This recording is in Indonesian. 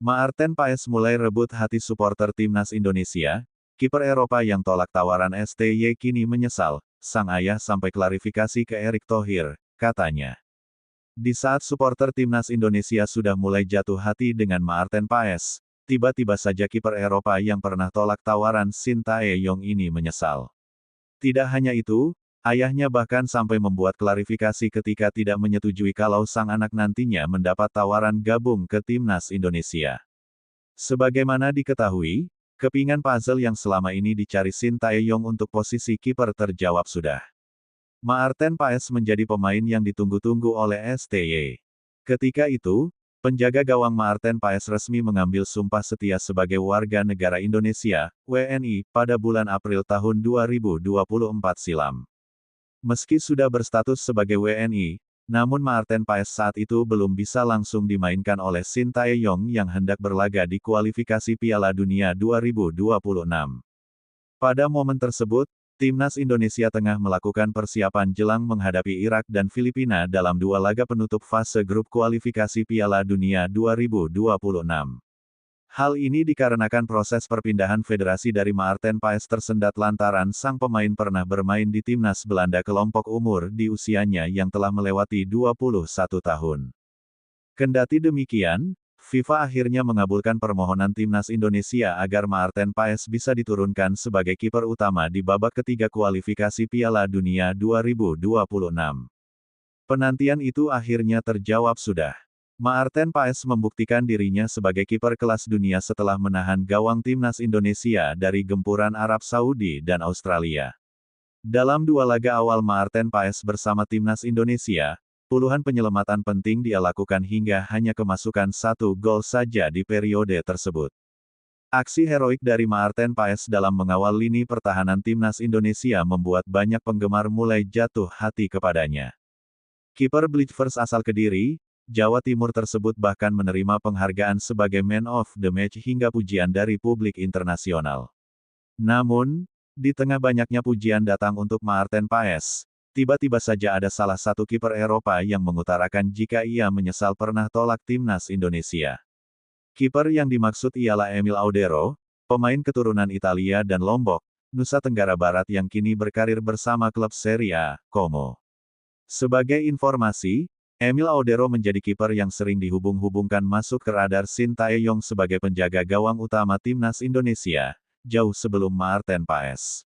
Maarten Paes mulai rebut hati supporter timnas Indonesia. Kiper Eropa yang tolak tawaran STY kini menyesal. Sang ayah sampai klarifikasi ke Erick Thohir, katanya. Di saat supporter timnas Indonesia sudah mulai jatuh hati dengan Maarten Paes, tiba-tiba saja kiper Eropa yang pernah tolak tawaran Shin Tae-yong ini menyesal. Tidak hanya itu, ayahnya bahkan sampai membuat klarifikasi ketika tidak menyetujui kalau sang anak nantinya mendapat tawaran gabung ke timnas Indonesia. Sebagaimana diketahui, kepingan puzzle yang selama ini dicari Shin Tae-yong untuk posisi kiper terjawab sudah. Maarten Paes menjadi pemain yang ditunggu-tunggu oleh STY. Ketika itu, penjaga gawang Maarten Paes resmi mengambil sumpah setia sebagai warga negara Indonesia, WNI, pada bulan April tahun 2024 silam. Meski sudah berstatus sebagai WNI, namun Maarten Paes saat itu belum bisa langsung dimainkan oleh Shin Tae-yong yang hendak berlaga di kualifikasi Piala Dunia 2026. Pada momen tersebut, timnas Indonesia tengah melakukan persiapan jelang menghadapi Irak dan Filipina dalam dua laga penutup fase grup kualifikasi Piala Dunia 2026. Hal ini dikarenakan proses perpindahan federasi dari Maarten Paes tersendat lantaran sang pemain pernah bermain di timnas Belanda kelompok umur di usianya yang telah melewati 21 tahun. Kendati demikian, FIFA akhirnya mengabulkan permohonan timnas Indonesia agar Maarten Paes bisa diturunkan sebagai kiper utama di babak ketiga kualifikasi Piala Dunia 2026. Penantian itu akhirnya terjawab sudah. Maarten Paes membuktikan dirinya sebagai kiper kelas dunia setelah menahan gawang timnas Indonesia dari gempuran Arab Saudi dan Australia. Dalam dua laga awal Maarten Paes bersama timnas Indonesia, puluhan penyelamatan penting dia lakukan hingga hanya kemasukan satu gol saja di periode tersebut. Aksi heroik dari Maarten Paes dalam mengawal lini pertahanan timnas Indonesia membuat banyak penggemar mulai jatuh hati kepadanya. Kiper Bleachers asal Kediri, Jawa Timur tersebut bahkan menerima penghargaan sebagai Man of the Match hingga pujian dari publik internasional. Namun, di tengah banyaknya pujian datang untuk Maarten Paes, tiba-tiba saja ada salah satu kiper Eropa yang mengutarakan jika ia menyesal pernah tolak timnas Indonesia. Kiper yang dimaksud ialah Emil Audero, pemain keturunan Italia dan Lombok, Nusa Tenggara Barat yang kini berkarir bersama klub Serie A, Como. Sebagai informasi, Emil Audero menjadi kiper yang sering dihubung-hubungkan masuk ke radar Shin Tae-yong sebagai penjaga gawang utama timnas Indonesia, jauh sebelum Maarten Paes.